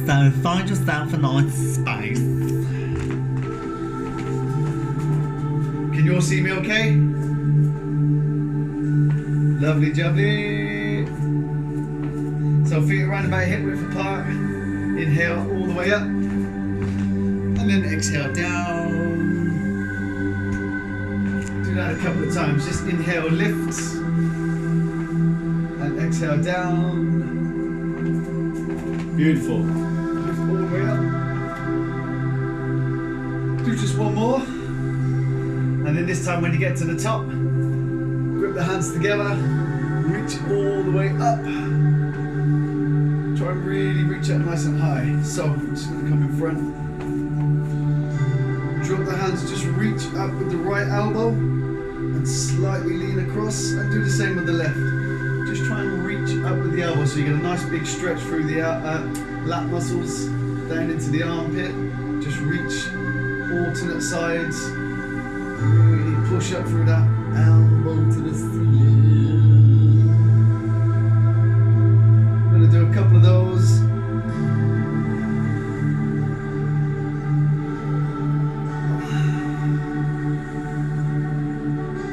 So find yourself a nice space. Can you all see me okay? Lovely jubbly. So feet around about hip width apart. Inhale all the way up. And then exhale down. Do that a couple of times. Just inhale, lift. And exhale down. Beautiful. Lift all the way up. Do just one more. And then this time when you get to the top, grip the hands together, reach all the way up. Try and really reach up nice and high. So I'm just going to come in front. Drop the hands, just reach up with the right elbow and slightly lean across, and do the same with the left. Just try and reach up with the elbow so you get a nice big stretch through the lat muscles down into the armpit. Just reach alternate sides. Really push up through that elbow to the ceiling. I'm going to do a couple of those.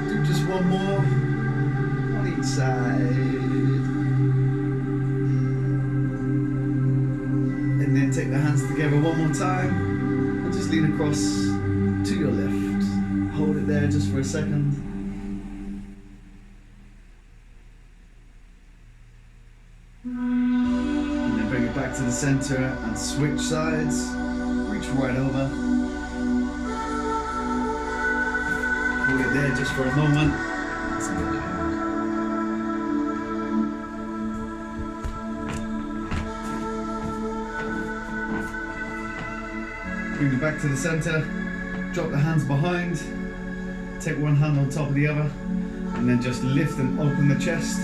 Do just one more on each side. And then take the hands together one more time and just lean across to your left. Hold it there just for a second. And then bring it back to the center and switch sides. Reach right over. Hold it there just for a moment. Bring it back to the center. Drop the hands behind. Take one hand on top of the other, and then just lift and open the chest.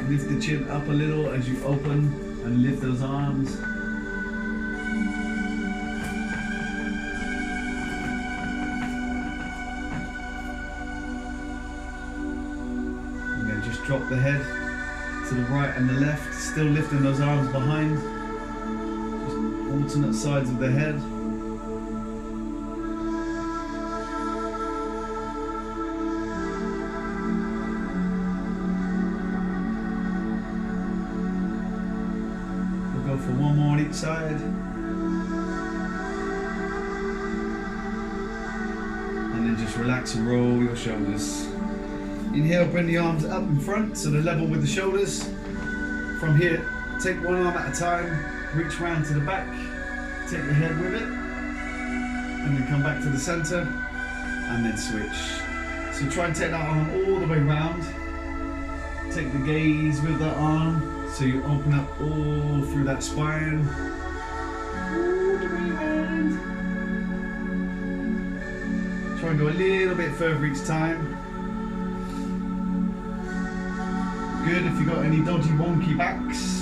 Lift the chin up a little as you open and lift those arms. And then just drop the head to the right and the left, still lifting those arms behind. Just alternate sides of the head. For one more on each side. And then just relax and roll your shoulders. Inhale, bring the arms up in front so they're level with the shoulders. From here, take one arm at a time, reach round to the back, take the head with it, and then come back to the center, and then switch. So try and take that arm all the way round. Take the gaze with that arm. So you open up all through that spine, all the way around. Try and go a little bit further each time. Good if you've got any dodgy wonky backs.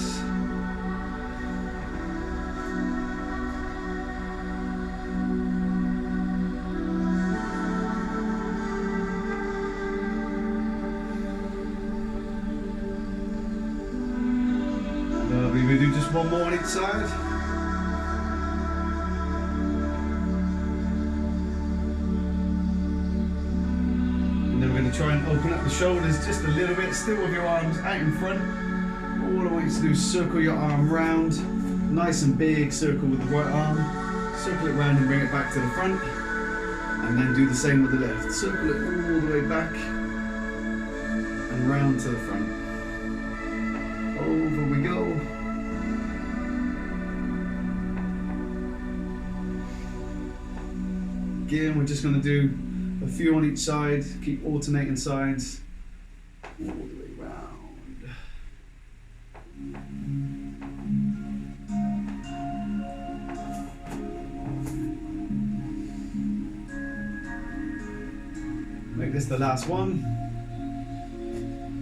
We do just one more on each side. And then we're going to try and open up the shoulders just a little bit, still with your arms out in front. All I want you to do is circle your arm round. Nice and big circle with the right arm. Circle it round and bring it back to the front. And then do the same with the left. Circle it all the way back and round to the front. Over we go. Again, we're just going to do a few on each side, keep alternating sides, all the way round. Make this the last one.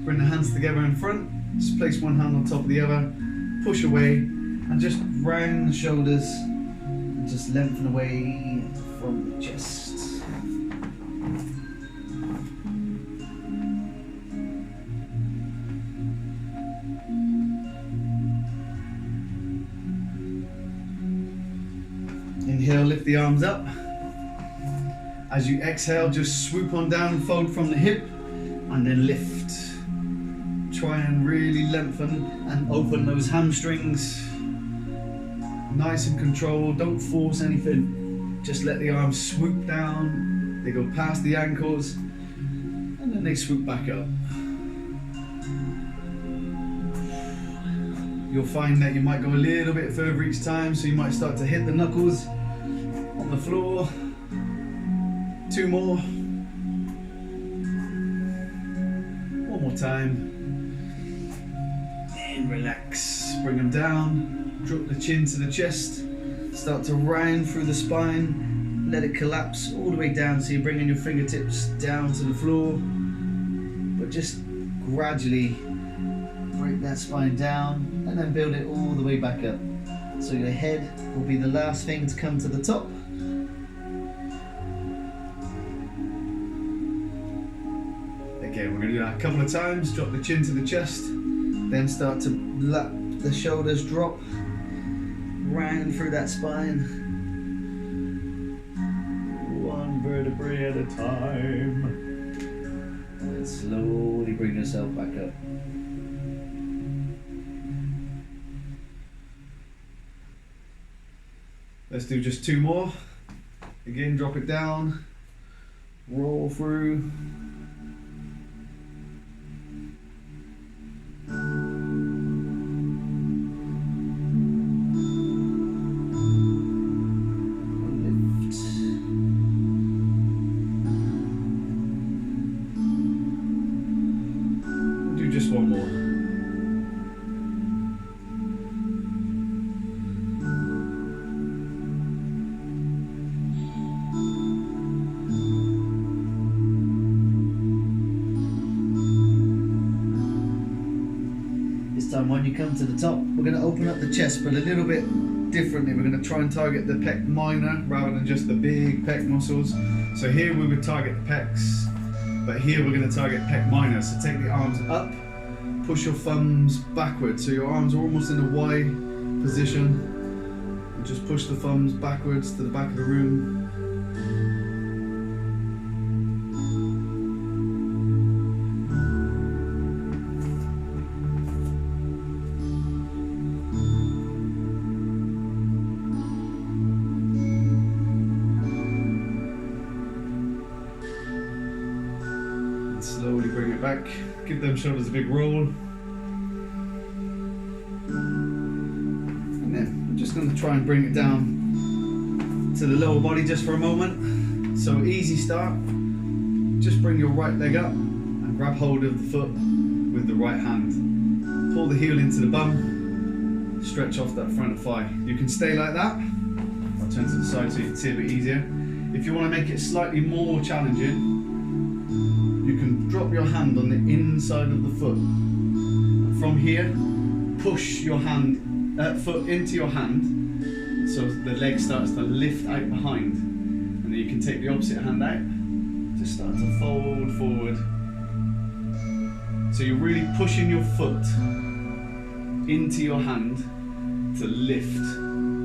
Bring the hands together in front, just place one hand on top of the other, push away, and just round the shoulders, and just lengthen away from the chest. inhale, lift the arms up. As you exhale, just swoop on down, fold from the hip, and then lift. Try and really lengthen and open those hamstrings. Nice and controlled, don't force anything. Just let the arms swoop down. They go past the ankles, and then they swoop back up. You'll find that you might go a little bit further each time, so you might start to hit the knuckles on the floor. 2 more. One more time. And relax. Bring them down. Drop the chin to the chest. Start to round through the spine. Let it collapse all the way down, so you're bringing your fingertips down to the floor. But just gradually break that spine down and then build it all the way back up. So your head will be the last thing to come to the top. Again, we're going to do that a couple of times. Drop the chin to the chest, then start to let the shoulders drop, round through that spine. One vertebrae at a time. And slowly bring yourself back up. Let's do just 2 more. Again, drop it down, roll through. Just 1 more. This time when you come to the top, we're going to open up the chest, but a little bit differently. We're going to try and target the pec minor rather than just the big pec muscles. So here we would target the pecs, but here we're going to target pec minor. So take the arms up, push your thumbs backwards, so your arms are almost in a Y position, and just push the thumbs backwards to the back of the room. Slowly bring it back, give them shoulders a big roll. And then I'm just going to try and bring it down to the lower body just for a moment. So easy start, just bring your right leg up and grab hold of the foot with the right hand. Pull the heel into the bum, stretch off that front thigh. You can stay like that. I'll turn to the side so you can see a bit easier. If you want to make it slightly more challenging, you can drop your hand on the inside of the foot. And from here, push your foot into your hand, so the leg starts to lift out behind. And then you can take the opposite hand out, just start to fold forward. So you're really pushing your foot into your hand to lift,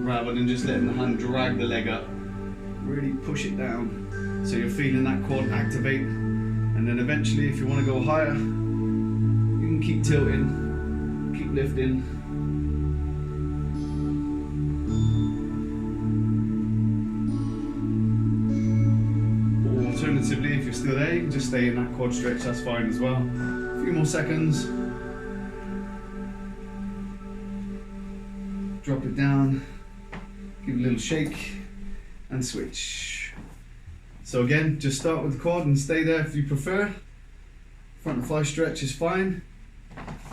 rather than just letting the hand drag the leg up. Really push it down, so you're feeling that quad activate. And then eventually, if you want to go higher, you can keep tilting, keep lifting. Or alternatively, if you're still there, you can just stay in that quad stretch, that's fine as well. A few more seconds. Drop it down, give it a little shake, and switch. So again, just start with the quad and stay there if you prefer. Front thigh stretch is fine.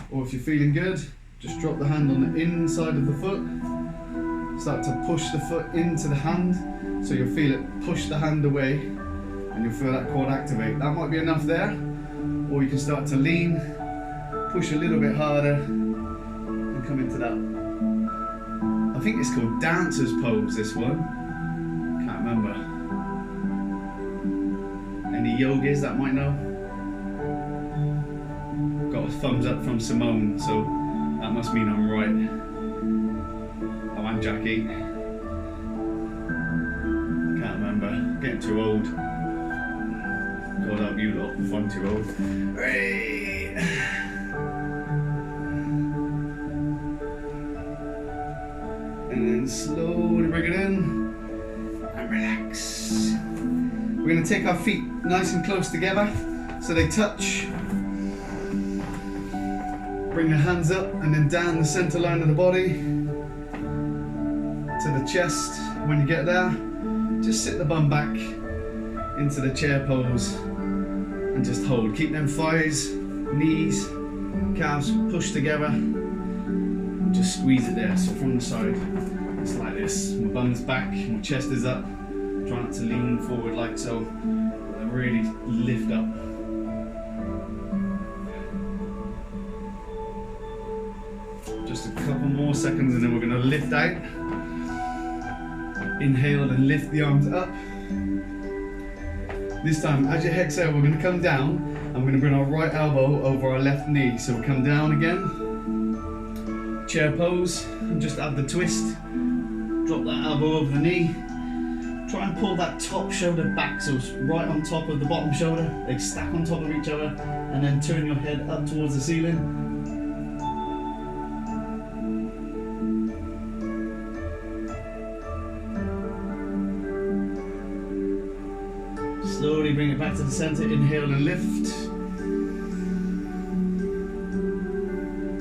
Or if you're feeling good, just drop the hand on the inside of the foot. Start to push the foot into the hand, so you'll feel it push the hand away, and you'll feel that quad activate. That might be enough there. Or you can start to lean, push a little bit harder, and come into that. I think it's called dancer's pose, this one. Can't remember. Any yogis that might know? Got a thumbs up from Simone, so that must mean I'm right. Oh, and Jackie. Can't remember. Getting too old. God help you lot if I'm too old. Hey. And then slowly bring it in and relax. We're going to take our feet nice and close together so they touch. Bring the hands up and then down the center line of the body to the chest. When you get there, just sit the bum back into the chair pose and just hold. Keep them thighs, knees, calves pushed together. And just squeeze it there. So from the side, it's like this. My bum's back, my chest is up. Try not to lean forward like so. Really lift up. Just a couple more seconds and then we're going to lift out. Inhale and lift the arms up. This time, as you exhale, we're going to come down and we're going to bring our right elbow over our left knee. So we come down again. Chair pose and just add the twist. Drop that elbow over the knee. Try and pull that top shoulder back so it's right on top of the bottom shoulder. They stack on top of each other and then turn your head up towards the ceiling. Slowly bring it back to the center. Inhale and lift.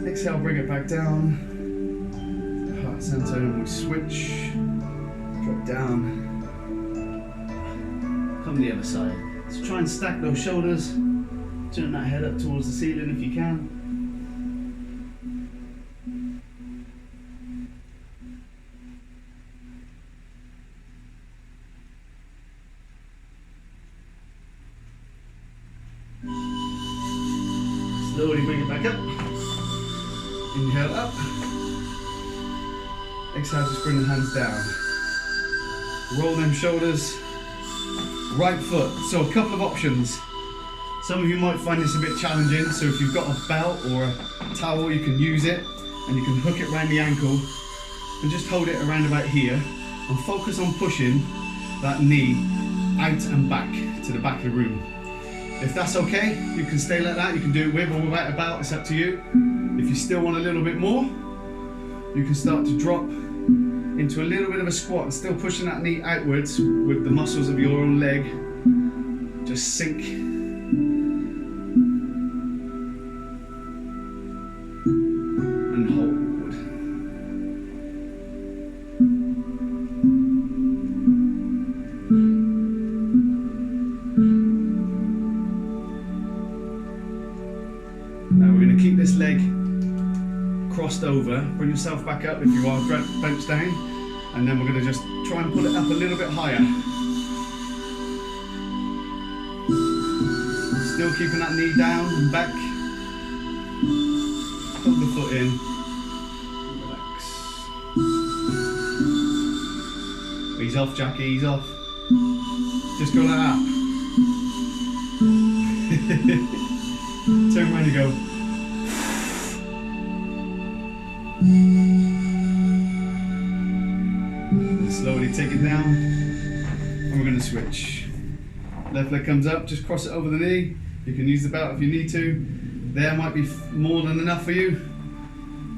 Exhale, bring it back down. Heart center and we switch. Drop down. Come the other side. So try and stack those shoulders. Turn that head up towards the ceiling if you can. Slowly bring it back up. Inhale up. Exhale, just bring the hands down. Roll them shoulders. Right foot. So a couple of options. Some of you might find this a bit challenging, so if you've got a belt or a towel, you can use it and you can hook it around the ankle and just hold it around about here and focus on pushing that knee out and back to the back of the room. If that's okay, you can stay like that. You can do it with or without a belt, it's up to you. If you still want a little bit more, you can start to drop into a little bit of a squat and still pushing that knee outwards with the muscles of your own leg. Just sink. And hold. Now we're going to keep this leg crossed over. Bring yourself back up if you are bent down. And then we're going to just try and pull it up a little bit higher. Still keeping that knee down and back. Put the foot in. Relax. Ease off, Jackie, ease off. Just go like that. Turn around and go. Slowly take it down and we're going to switch. Left leg comes up, just cross it over the knee. You can use the belt if you need to. There might be more than enough for you.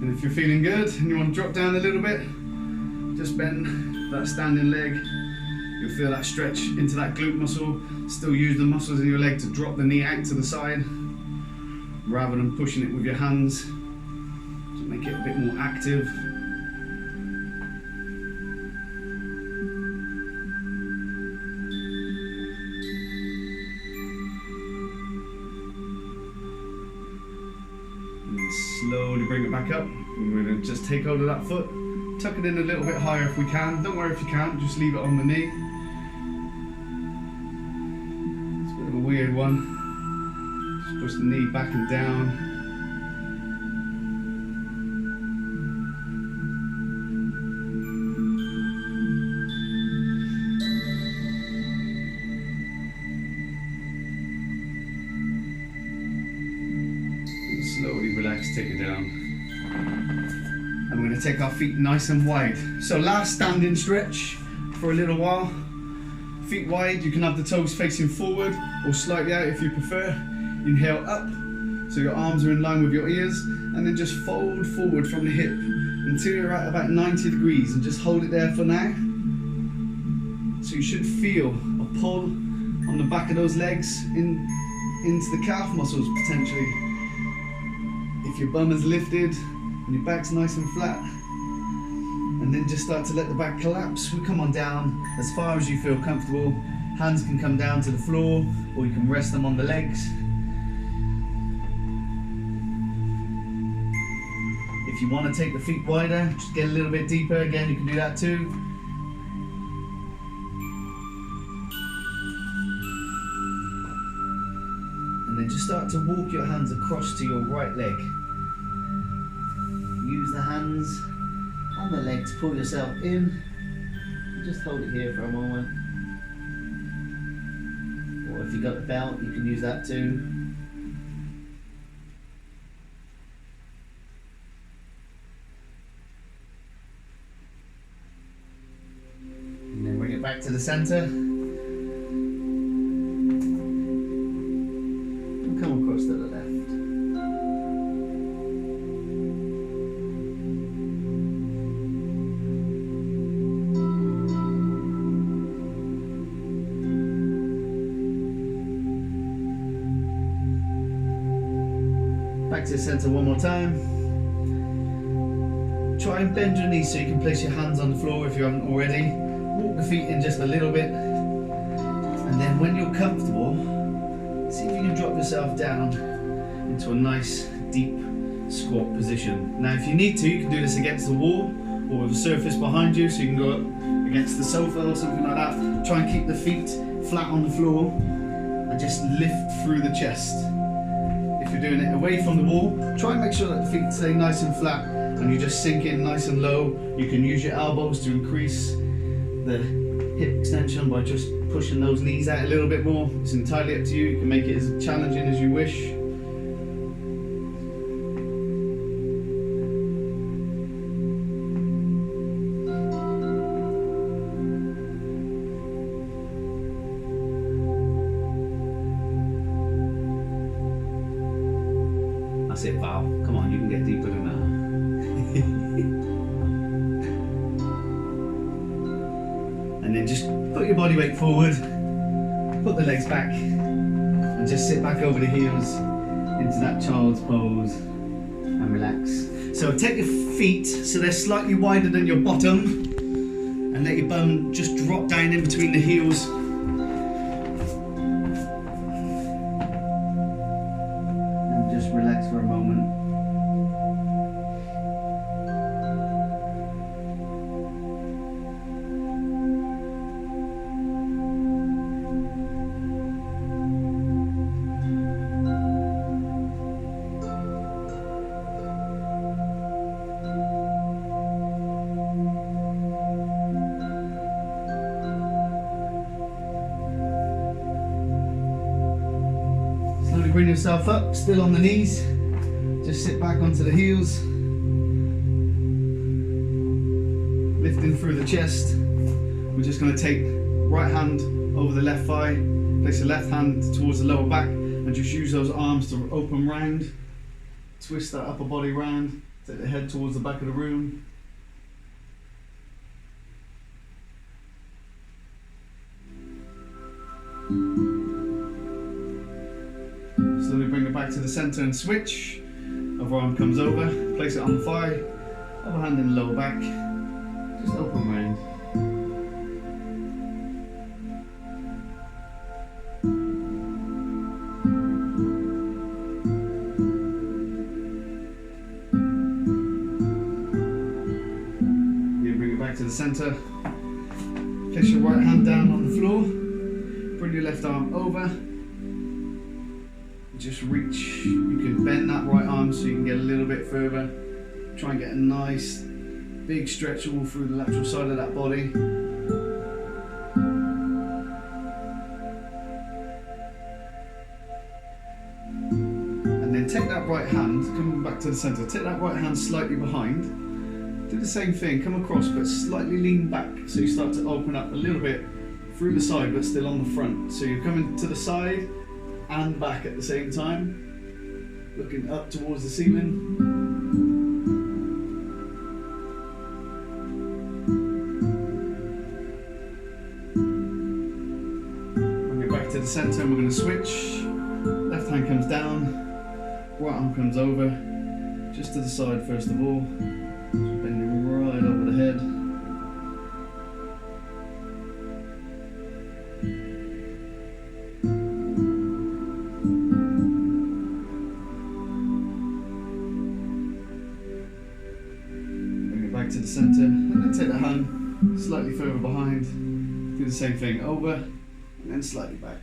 And if you're feeling good and you want to drop down a little bit, just bend that standing leg. You'll feel that stretch into that glute muscle. Still use the muscles in your leg to drop the knee out to the side rather than pushing it with your hands to make it a bit more active. Slowly bring it back up. We're going to just take hold of that foot, tuck it in a little bit higher if we can. Don't worry if you can't, just leave it on the knee. It's a bit of a weird one. Just push the knee back and down. Slowly relax, take it down. And we're going to take our feet nice and wide. So last standing stretch for a little while. feet wide. You can have the toes facing forward or slightly out if you prefer. Inhale up, so your arms are in line with your ears, and then just fold forward from the hip until you're at about 90 degrees, and just hold it there for now. So you should feel a pull on the back of those legs into the calf muscles potentially. If your bum is lifted and your back's nice and flat, and then just start to let the back collapse. We come on down as far as you feel comfortable. Hands can come down to the floor, or you can rest them on the legs. If you want to take the feet wider, just get a little bit deeper, again you can do that too. And then just start to walk your hands across to your right leg. Use the hands and the leg to pull yourself in. Just hold it here for a moment. Or if you've got the belt, you can use that too. And then bring it back to the center. And come across to the left. Back to the center one more time. Try and bend your knees so you can place your hands on the floor if you haven't already. Walk the feet in just a little bit. And then when you're comfortable, see if you can drop yourself down into a nice deep squat position. Now if you need to, you can do this against the wall or with a surface behind you, so you can go up against the sofa or something like that. Try and keep the feet flat on the floor and just lift through the chest. If you're doing it away from the wall, try and make sure that the feet stay nice and flat and you just sink in nice and low. You can use your elbows to increase the hip extension by just pushing those knees out a little bit more. It's entirely up to you. You can make it as challenging as you wish. That's it, Val. Come on, you can get deeper than that. And then just put your body weight forward, put the legs back, and just sit back over the heels into that child's pose and relax. So take your feet so they're slightly wider than your bottom, and let your bum just drop down in between the heels. Relax for a moment. Slowly bring yourself up, still on the knees. Just sit back onto the heels. Lifting through the chest. We're just going to take right hand over the left thigh, place the left hand towards the lower back, and just use those arms to open round. Twist that upper body round, take the head towards the back of the room. Slowly bring it back to the center and switch. Other arm comes over, place it on the thigh, other hand in the lower back, just open round. You bring it back to the center, place your right hand down on the floor, bring your left arm over. Just reach, you can bend that right arm so you can get a little bit further. Try and get a nice big stretch all through the lateral side of that body. And then take that right hand, coming back to the center, take that right hand slightly behind. Do the same thing, come across but slightly lean back so you start to open up a little bit through the side but still on the front. So you're coming to the side and back at the same time, looking up towards the ceiling. Bring it back to the centre and we're going to switch. Left hand comes down, right arm comes over, just to the side first of all, just bending right over the head. Bring it back to the centre, and then take the hand slightly further behind, do the same thing, over, and then slightly back.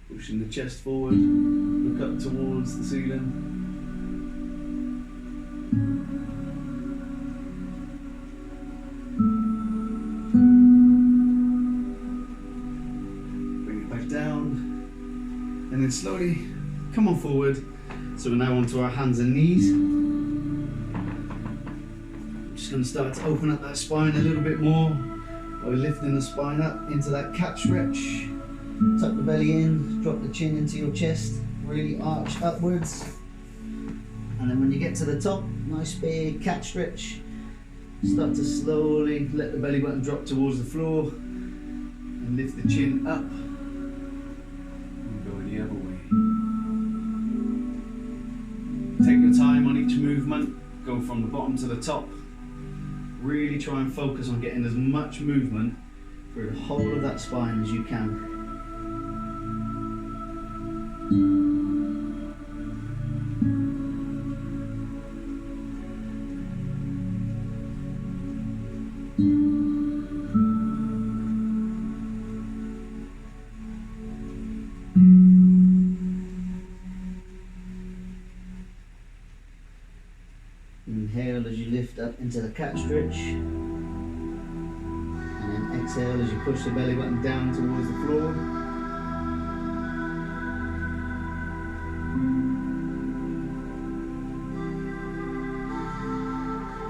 Pushing the chest forward, look up towards the ceiling. Bring it back down, and then slowly come on forward. So we're now onto our hands and knees. I'm just going to start to open up that spine a little bit more by lifting the spine up into that cat stretch. Tuck the belly in, drop the chin into your chest, really arch upwards. And then when you get to the top, nice big cat stretch. Start to slowly let the belly button drop towards the floor and lift the chin up and go the other way. Take your time on each movement, go from the bottom to the top. Really try and focus on getting as much movement through the whole of that spine as you can. Inhale as you lift up into the cat stretch, and then exhale as you push the belly button down towards the floor.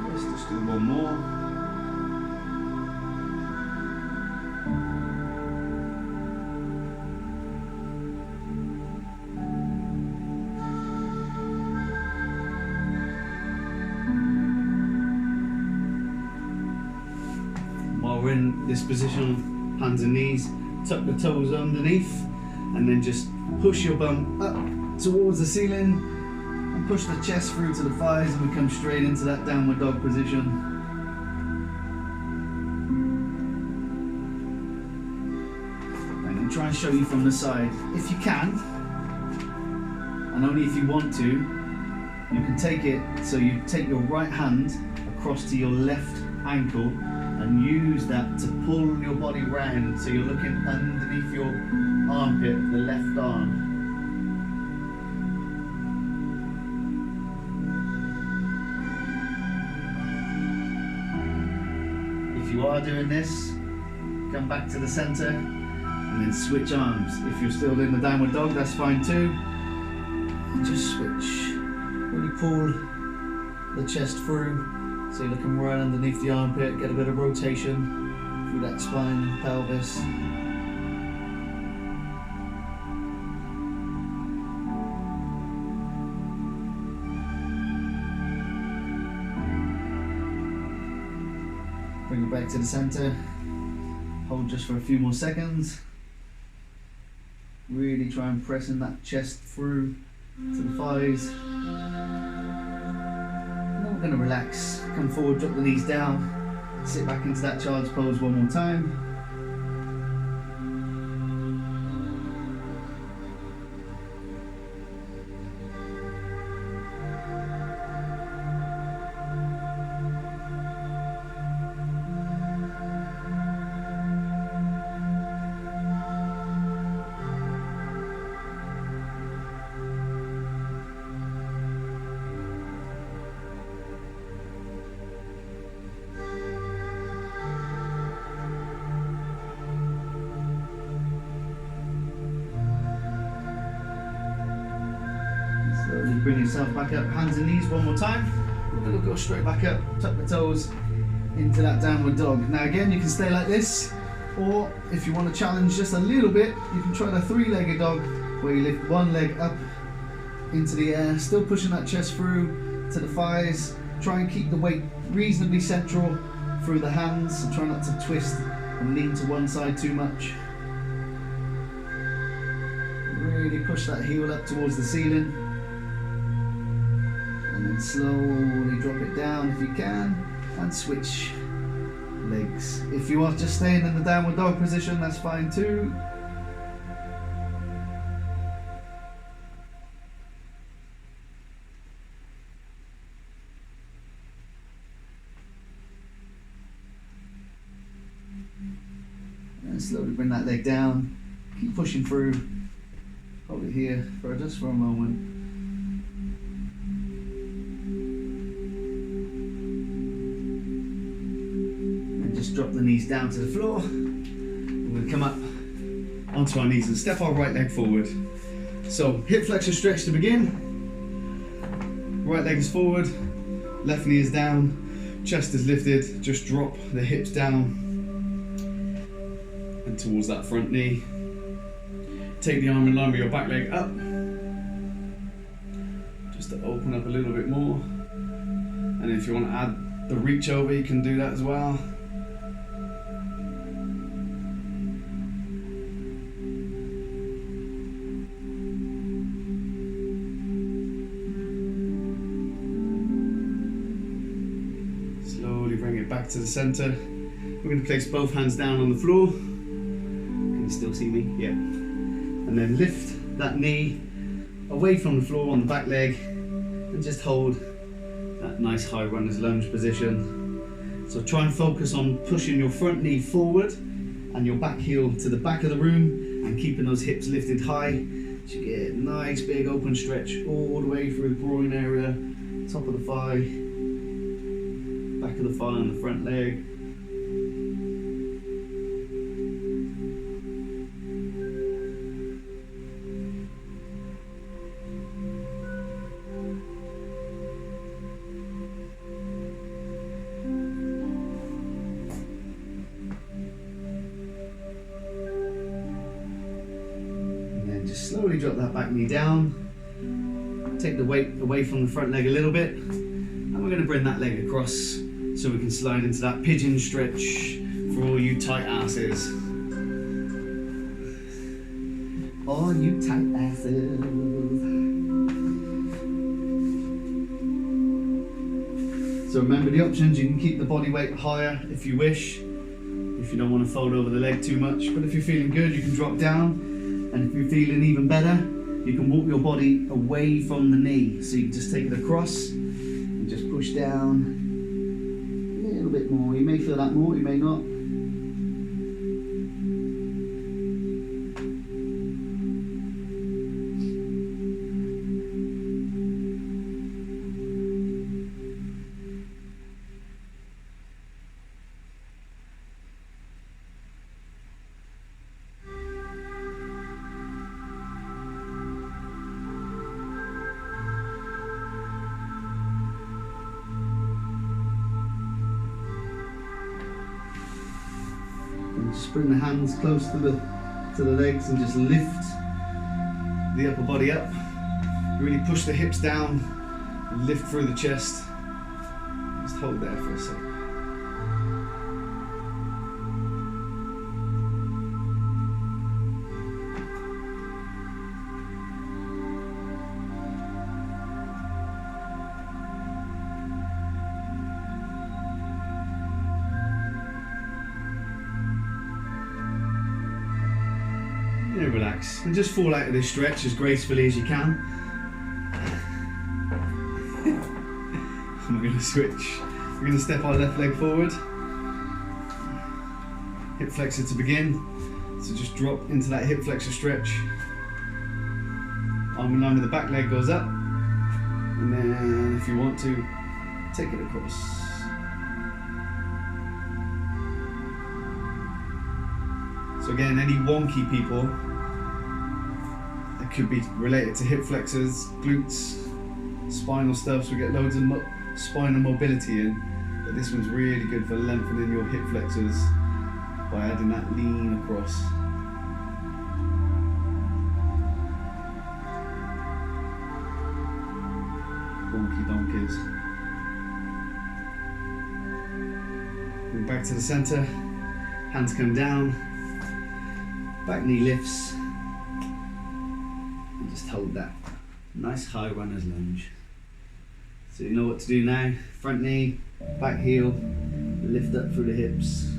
Let's just do one more. We're in this position, hands and knees, tuck the toes underneath, and then just push your bum up towards the ceiling and push the chest through to the thighs, and we come straight into that downward dog position. And then try and show you from the side if you can, and only if you want to. You can take it so you take your right hand across to your left ankle and use that to pull your body round, so you're looking underneath your armpit, the left arm. If you are doing this, come back to the centre and then switch arms. If you're still in the downward dog, that's fine too. Just switch. Really pull the chest through. So you're looking right underneath the armpit, get a bit of rotation through that spine and pelvis. Bring it back to the centre, hold just for a few more seconds. Really try and press in that chest through to the thighs. Going to relax, come forward, drop the knees down, sit back into that child's pose one more time. Slowly bring yourself back up, hands and knees one more time. We're going to go straight back up, tuck the toes, into that downward dog. Now again, you can stay like this, or if you want to challenge just a little bit, you can try the three-legged dog, where you lift one leg up into the air, still pushing that chest through to the thighs. Try and keep the weight reasonably central through the hands, and try not to twist and lean to one side too much. Really push that heel up towards the ceiling, and then slowly drop it down if you can, and switch legs. If you are just staying in the downward dog position, that's fine too. And slowly bring that leg down, keep pushing through. Hold it here for just for a moment. And just drop the knees down to the floor. We're going to come up onto our knees and step our right leg forward. So hip flexor stretch to begin. Right leg is forward, left knee is down, chest is lifted. Just drop the hips down and towards that front knee. Take the arm in line with your back leg up, just to open up a little bit more. And if you want to add the reach over, you can do that as well. Slowly bring it back to the center. We're going to place both hands down on the floor. Can you still see me? Yeah. And then lift that knee away from the floor on the back leg, and just hold that nice high runner's lunge position. So try and focus on pushing your front knee forward and your back heel to the back of the room, and keeping those hips lifted high. So you get a nice big open stretch all the way through the groin area, top of the thigh, back of the thigh on the front leg. Slowly drop that back knee down, take the weight away from the front leg a little bit, and we're going to bring that leg across so we can slide into that pigeon stretch for all you tight asses. All you tight asses. So remember the options, you can keep the body weight higher if you wish, if you don't want to fold over the leg too much, but if you're feeling good, you can drop down. And if you're feeling even better, you can walk your body away from the knee. So you can just take it across and just push down a little bit more. You may feel that more, you may not. Just bring the hands close to the legs and just lift the upper body up. Really push the hips down and lift through the chest. Just hold there for a second. Relax and just fall out of this stretch as gracefully as you can. And we're going to switch. We're going to step our left leg forward, hip flexor to begin. So just drop into that hip flexor stretch. Arm in line with the back leg goes up, and then if you want to, take it across. So again, any wonky people, it could be related to hip flexors, glutes, spinal stuff, so we get loads of spinal mobility in. But this one's really good for lengthening your hip flexors by adding that lean across. Bonky donkeys. And back to the center. Hands come down. Back knee lifts. And just hold that. Nice high runner's lunge. So you know what to do now. Front knee, back heel, lift up through the hips.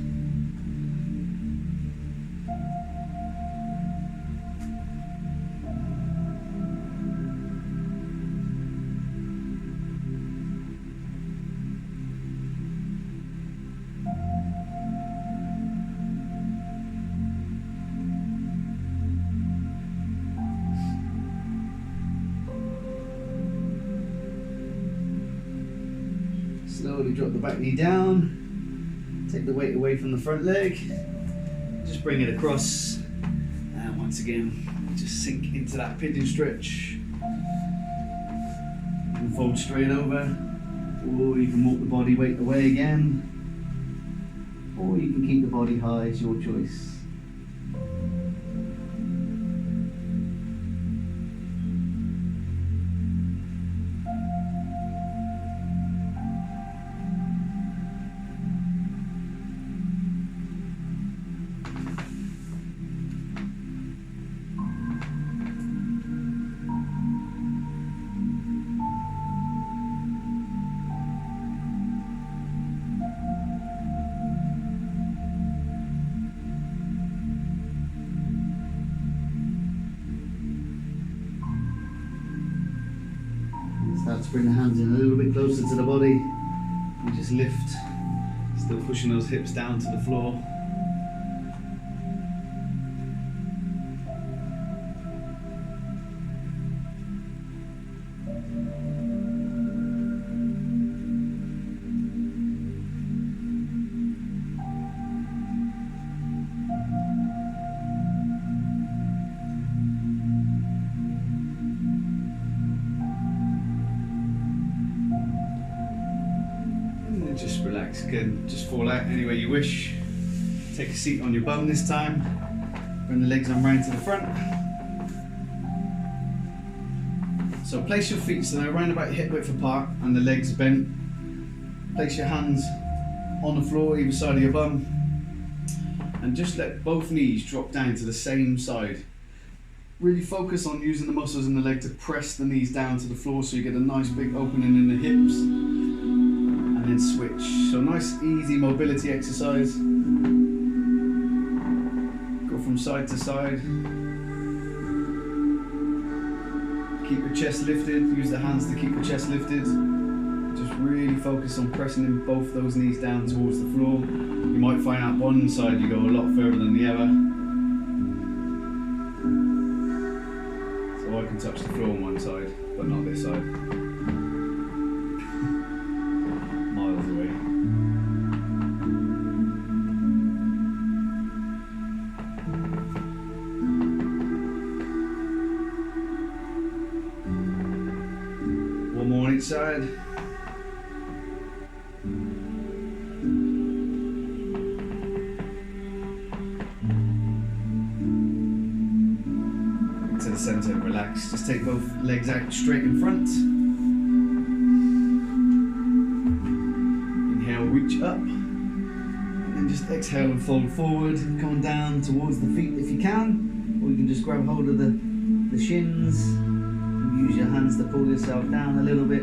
Slowly drop the back knee down, take the weight away from the front leg, just bring it across, and once again, just sink into that pigeon stretch. You can fold straight over, or you can walk the body weight away again, or you can keep the body high, it's your choice. Start to bring the hands in a little bit closer to the body. You just lift, still pushing those hips down to the floor. Just relax again, just fall out any way you wish. Take a seat on your bum this time. Bring the legs on round to the front. So place your feet so they're around about hip width apart and the legs bent. Place your hands on the floor either side of your bum. And just let both knees drop down to the same side. Really focus on using the muscles in the leg to press the knees down to the floor so you get a nice big opening in the hips. And then switch. So nice easy mobility exercise. Go from side to side. Keep your chest lifted. Use the hands to keep your chest lifted. Just really focus on pressing in both those knees down towards the floor. You might find out one side you go a lot further than the other. So I can touch the floor on one side, but not this side. One more on each side. Back to the centre, relax. Just take both legs out straight in front. Inhale, reach up. And then just exhale and fold forward. Come down towards the feet if you can. Or you can just grab hold of the shins. Use your hands to pull yourself down a little bit.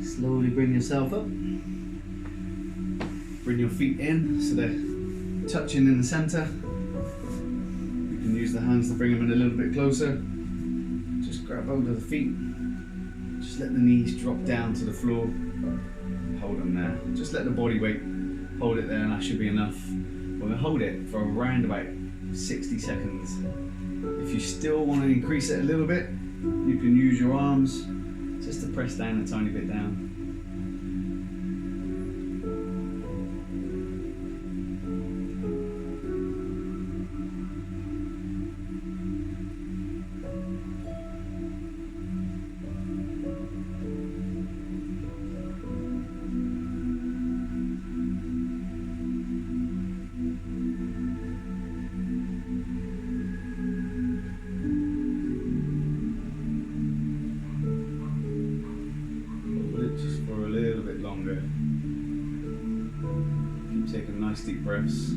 Slowly bring yourself up. Bring your feet in so they're touching in the centre. You can use the hands to bring them in a little bit closer. Just grab hold of the feet. Just let the knees drop down to the floor. Hold them there. Just let the body weight hold it there, and that should be enough. We're going to hold it for around about 60 seconds. If you still want to increase it a little bit, you can use your arms just to press down a tiny bit down. Keep taking nice deep breaths.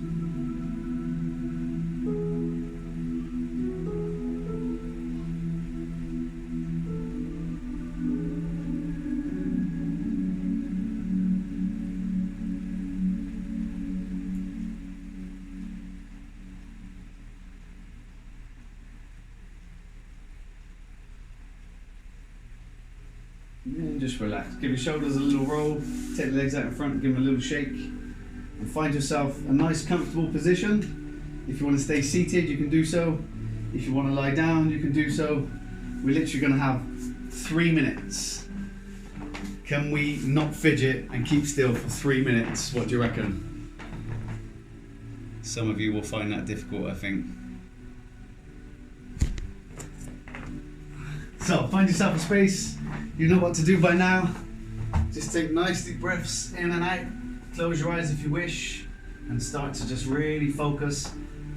And just relax. Give your shoulders a little roll. Take the legs out in front. Give them a little shake. And find yourself a nice comfortable position. If you want to stay seated, you can do so. If you want to lie down, you can do so. We're literally going to have 3 minutes. Can we not fidget and keep still for 3 minutes? What do you reckon? Some of you will find that difficult, I think. So find yourself a space. You know what to do by now. Just take nice deep breaths in and out. Close your eyes if you wish, and start to just really focus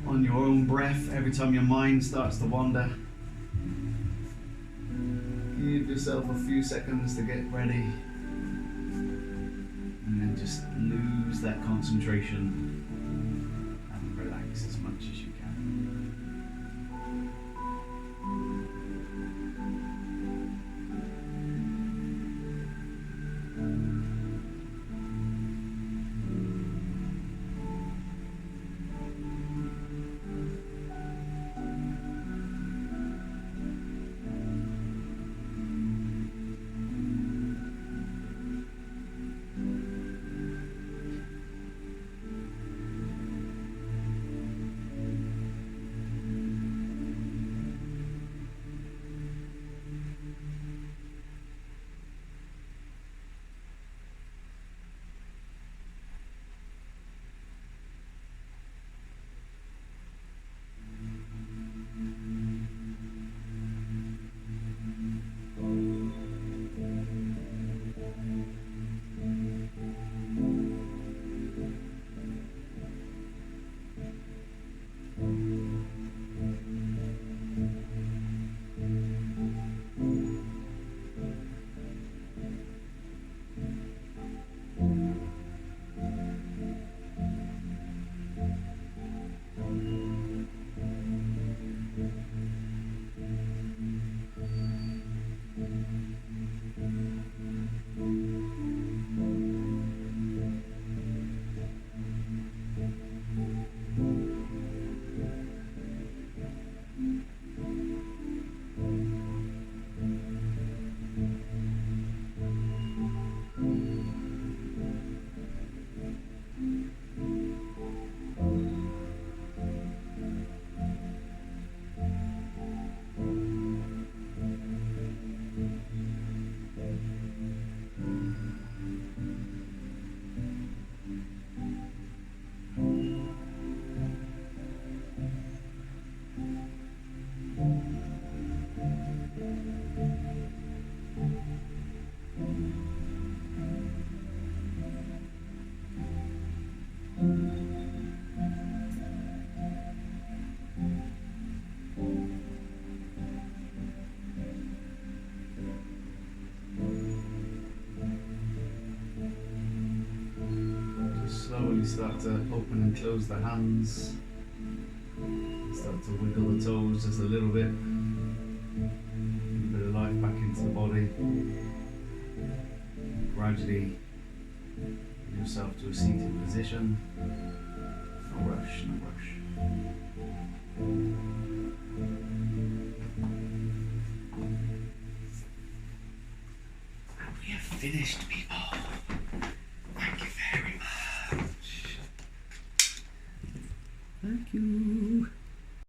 on your own breath every time your mind starts to wander. Give yourself a few seconds to get ready, and then just lose that concentration and relax as much as you can. Slowly start to open and close the hands. Start to wiggle the toes just a little bit. A bit of life back into the body. Gradually get yourself to a seated position. No rush, no rush. finished, people. Thank you very much. Thank you.